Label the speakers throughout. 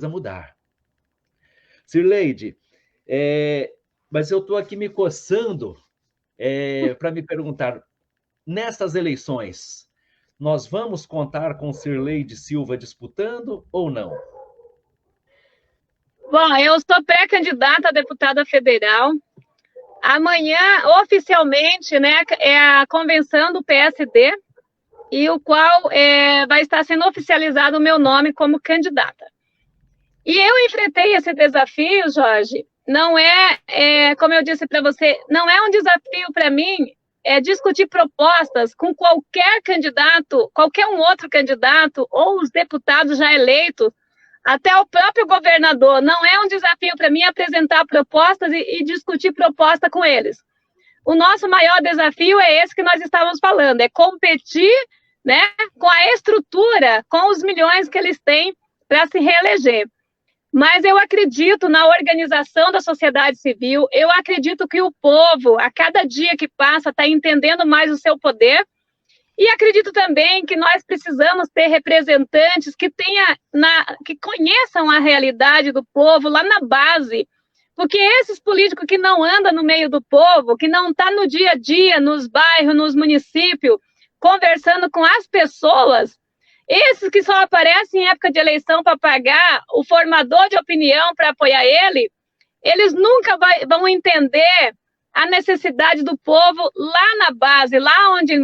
Speaker 1: mudar. Cirleide, mas eu estou aqui me coçando para me perguntar, nessas eleições, nós vamos contar com Cirleide Silva disputando ou não?
Speaker 2: Bom, eu sou pré-candidata a deputada federal. Amanhã, oficialmente, né, é a convenção do PSD, e o qual vai estar sendo oficializado o meu nome como candidata. E eu enfrentei esse desafio, Jorge. Não como eu disse para você, não é um desafio para mim discutir propostas com qualquer candidato, qualquer um outro candidato, ou os deputados já eleitos, até o próprio governador. Não é um desafio para mim apresentar propostas e discutir proposta com eles. O nosso maior desafio é esse que nós estávamos falando, é competir, né, com a estrutura, com os milhões que eles têm para se reeleger. Mas eu acredito na organização da sociedade civil, eu acredito que o povo, a cada dia que passa, está entendendo mais o seu poder, e acredito também que nós precisamos ter representantes que conheçam a realidade do povo lá na base, porque esses políticos que não andam no meio do povo, que não estão no dia a dia, nos bairros, nos municípios, conversando com as pessoas, esses que só aparecem em época de eleição para pagar o formador de opinião para apoiar ele, eles nunca vão entender a necessidade do povo lá na base, lá onde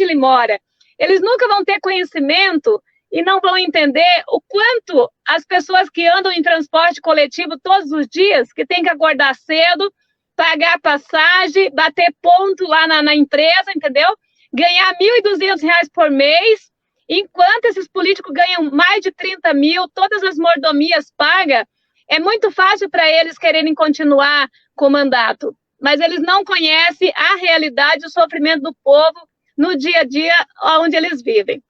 Speaker 2: ele mora. Eles nunca vão ter conhecimento e não vão entender o quanto as pessoas que andam em transporte coletivo todos os dias, que tem que acordar cedo, pagar passagem, bater ponto lá na empresa, entendeu? Ganhar R$ 1.200 por mês, enquanto esses políticos ganham mais de 30 mil, todas as mordomias pagas, é muito fácil para eles quererem continuar com o mandato, mas eles não conhecem a realidade, o sofrimento do povo no dia a dia onde eles vivem.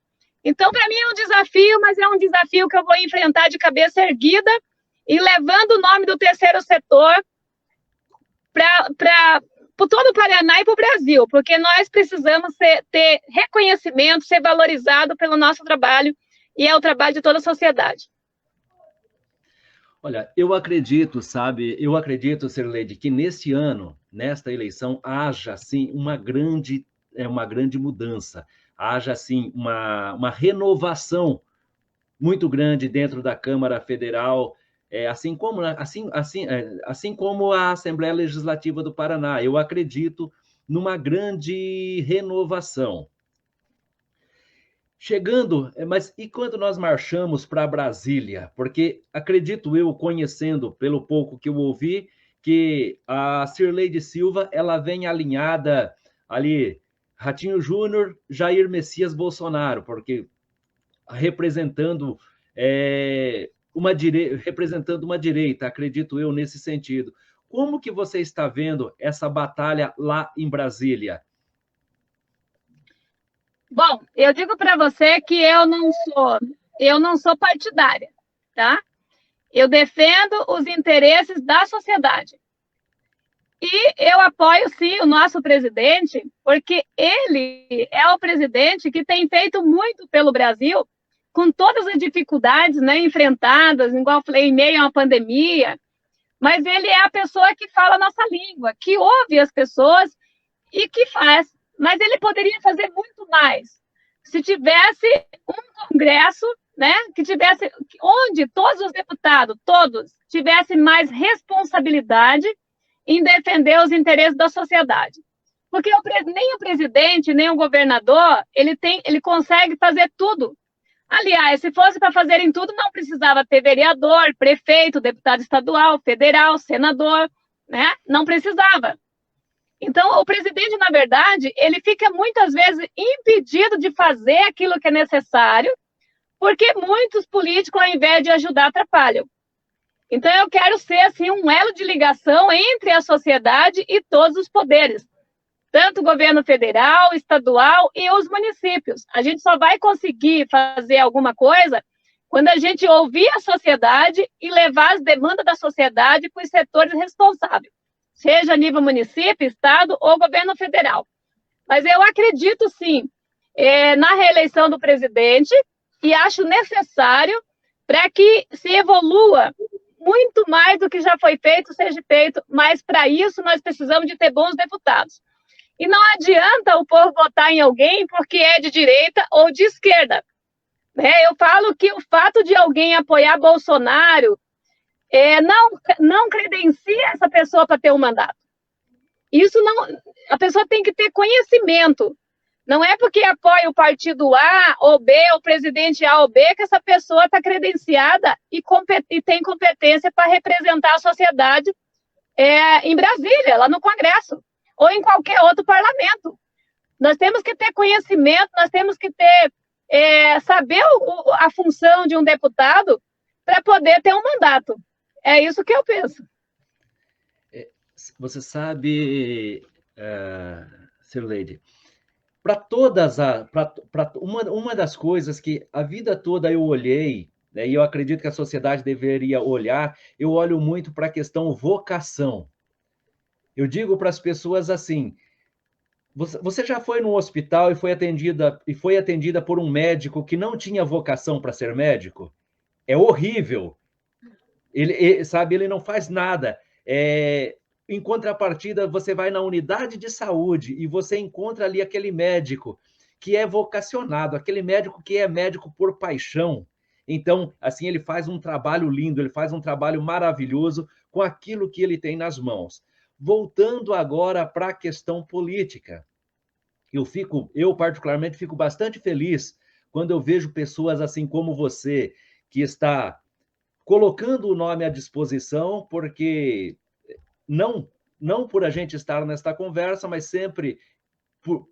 Speaker 2: Então, para mim é um desafio, mas é um desafio que eu vou enfrentar de cabeça erguida e levando o nome do terceiro setor para todo o Paraná e para o Brasil, porque nós precisamos ter reconhecimento, ser valorizado pelo nosso trabalho, e é o trabalho de toda a sociedade.
Speaker 1: Olha, eu acredito, Cirleide, que nesse ano, nesta eleição, haja, assim, uma grande mudança, haja, assim, uma renovação muito grande dentro da Câmara Federal, assim como a Assembleia Legislativa do Paraná. Eu acredito numa grande renovação. Chegando, mas e quando nós marchamos para Brasília? Porque acredito eu, conhecendo pelo pouco que eu ouvi, que a Cirleide Silva ela vem alinhada ali, Ratinho Júnior, Jair Messias Bolsonaro, porque representando uma direita, acredito eu, nesse sentido. Como que você está vendo essa batalha lá em Brasília?
Speaker 2: Bom, eu digo para você que eu não sou partidária, tá? Eu defendo os interesses da sociedade. E eu apoio, sim, o nosso presidente, porque ele é o presidente que tem feito muito pelo Brasil, com todas as dificuldades, né, enfrentadas, igual eu falei, em meio a uma pandemia, mas ele é a pessoa que fala a nossa língua, que ouve as pessoas e que faz. Mas ele poderia fazer muito mais. Se tivesse um congresso, né, que tivesse, onde todos os deputados, todos, tivessem mais responsabilidade em defender os interesses da sociedade. Porque nem o presidente, nem o governador, ele consegue fazer tudo. Aliás, se fosse para fazerem tudo, não precisava ter vereador, prefeito, deputado estadual, federal, senador, né? Não precisava. Então, o presidente, na verdade, ele fica muitas vezes impedido de fazer aquilo que é necessário, porque muitos políticos, ao invés de ajudar, atrapalham. Então, eu quero ser, assim, um elo de ligação entre a sociedade e todos os poderes, tanto o governo federal, estadual e os municípios. A gente só vai conseguir fazer alguma coisa quando a gente ouvir a sociedade e levar as demandas da sociedade para os setores responsáveis, seja a nível município, estado ou governo federal. Mas eu acredito, sim, na reeleição do presidente e acho necessário para que se evolua muito mais do que já foi feito, seja feito, mas para isso nós precisamos de ter bons deputados. E não adianta o povo votar em alguém porque é de direita ou de esquerda. Eu falo que o fato de alguém apoiar Bolsonaro não credencia essa pessoa para ter um mandato. Isso não, a pessoa tem que ter conhecimento. Não é porque apoia o partido A ou B, o presidente A ou B, que essa pessoa está credenciada e tem competência para representar a sociedade em Brasília, lá no Congresso, ou em qualquer outro parlamento. Nós temos que ter conhecimento, nós temos que ter saber a função de um deputado para poder ter um mandato. É isso que eu penso.
Speaker 1: Você sabe, Cirleide, para todas uma das coisas que a vida toda eu olhei, né, e eu acredito que a sociedade deveria olhar, eu olho muito para a questão vocação. Eu digo para as pessoas assim: você já foi num hospital e foi atendida por um médico que não tinha vocação para ser médico? É horrível. Ele não faz nada. Em contrapartida, você vai na unidade de saúde e você encontra ali aquele médico que é vocacionado, aquele médico que é médico por paixão. Então, assim, ele faz um trabalho lindo, ele faz um trabalho maravilhoso com aquilo que ele tem nas mãos. Voltando agora para a questão política, eu particularmente fico bastante feliz quando eu vejo pessoas assim como você, que está colocando o nome à disposição, porque não por a gente estar nesta conversa, mas sempre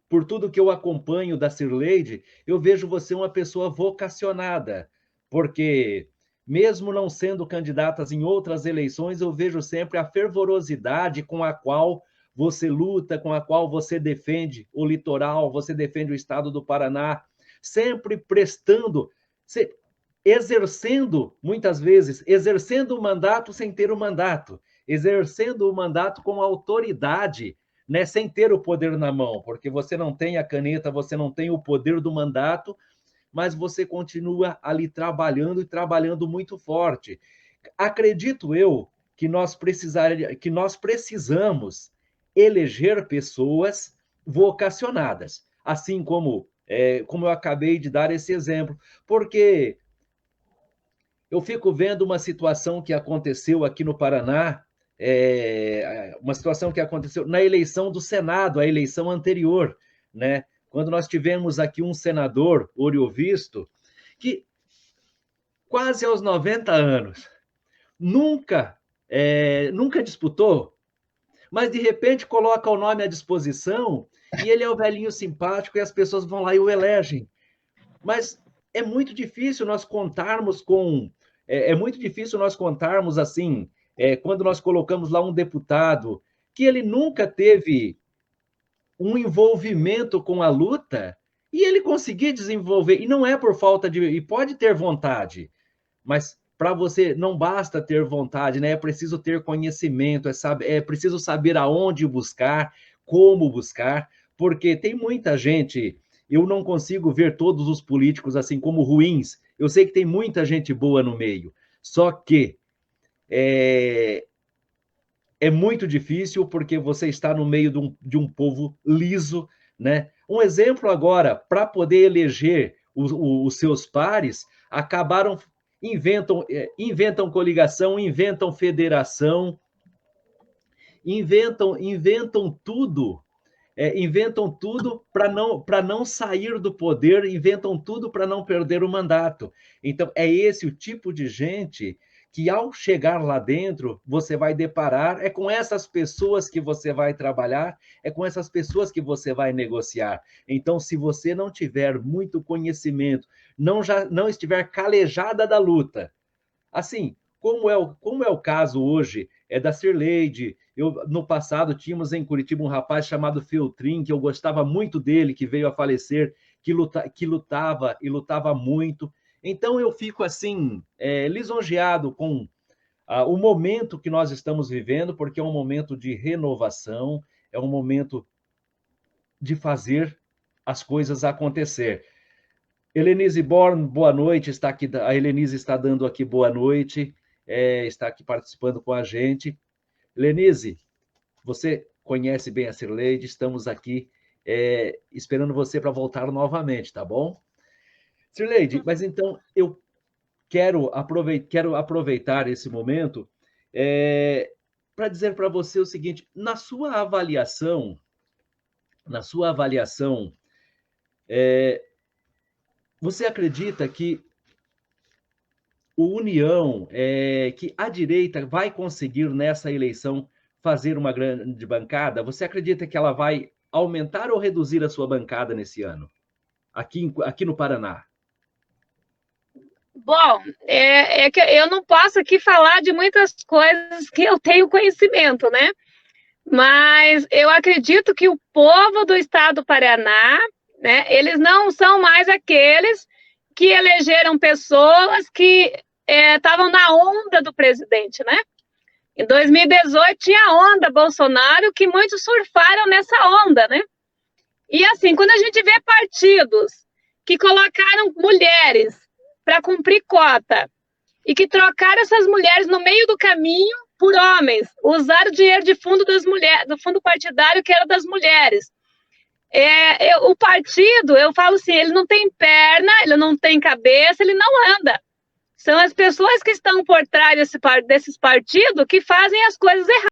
Speaker 1: por tudo que eu acompanho da Cirleide, eu vejo você uma pessoa vocacionada, porque mesmo não sendo candidatas em outras eleições, eu vejo sempre a fervorosidade com a qual você luta, com a qual você defende o litoral, você defende o estado do Paraná, sempre prestando, exercendo, muitas vezes, exercendo o mandato sem ter o mandato, exercendo o mandato com autoridade, né, sem ter o poder na mão, porque você não tem a caneta, você não tem o poder do mandato, mas você continua ali trabalhando e trabalhando muito forte. Acredito eu que nós precisamos eleger pessoas vocacionadas, assim como eu acabei de dar esse exemplo, porque eu fico vendo uma situação que aconteceu aqui no Paraná, uma situação que aconteceu na eleição do Senado, a eleição anterior, né? Quando nós tivemos aqui um senador, Oriovisto, que quase aos 90 anos, nunca disputou, mas de repente coloca o nome à disposição e ele é o velhinho simpático e as pessoas vão lá e o elegem. Mas é muito difícil nós contarmos assim, quando nós colocamos lá um deputado que ele nunca teve um envolvimento com a luta e ele conseguir desenvolver, e não é por falta de, e pode ter vontade, mas para você não basta ter vontade, né? É preciso ter conhecimento, é preciso saber aonde buscar, como buscar, porque tem muita gente. Eu não consigo ver todos os políticos assim como ruins. Eu sei que tem muita gente boa no meio, só que é muito difícil porque você está no meio de um povo liso, né? Um exemplo agora, para poder eleger os seus pares, inventam coligação, inventam federação, inventam tudo. Inventam tudo para não sair do poder, inventam tudo para não perder o mandato. Então, é esse o tipo de gente que, ao chegar lá dentro, você vai deparar, é com essas pessoas que você vai trabalhar, é com essas pessoas que você vai negociar. Então, se você não tiver muito conhecimento, não estiver calejada da luta, assim, como é o caso hoje da Cirleide. No passado, tínhamos em Curitiba um rapaz chamado Feltrin, que eu gostava muito dele, que veio a falecer, que lutava e lutava muito. Então, eu fico assim, lisonjeado com o momento que nós estamos vivendo, porque é um momento de renovação, é um momento de fazer as coisas acontecer. Helenise Born, boa noite, está aqui, a Helenise está dando aqui boa noite, está aqui participando com a gente. Helenise, você conhece bem a Cirleide, estamos aqui esperando você para voltar novamente, tá bom? Cirleide, mas então eu quero aproveitar esse momento para dizer para você o seguinte: na sua avaliação, você acredita que o União, que a direita vai conseguir nessa eleição fazer uma grande bancada? Você acredita que ela vai aumentar ou reduzir a sua bancada nesse ano, aqui no Paraná?
Speaker 2: Bom, é que eu não posso aqui falar de muitas coisas que eu tenho conhecimento, né? Mas eu acredito que o povo do estado do Paraná, né, eles não são mais aqueles que elegeram pessoas que estavam na onda do presidente, né? Em 2018 tinha a onda Bolsonaro, que muitos surfaram nessa onda, né? E assim, quando a gente vê partidos que colocaram mulheres para cumprir cota e que trocaram essas mulheres no meio do caminho por homens, usaram o dinheiro de fundo das mulheres, do fundo partidário que era das mulheres. O partido, eu falo assim, ele não tem perna, ele não tem cabeça, ele não anda. São as pessoas que estão por trás desses partidos que fazem as coisas erradas.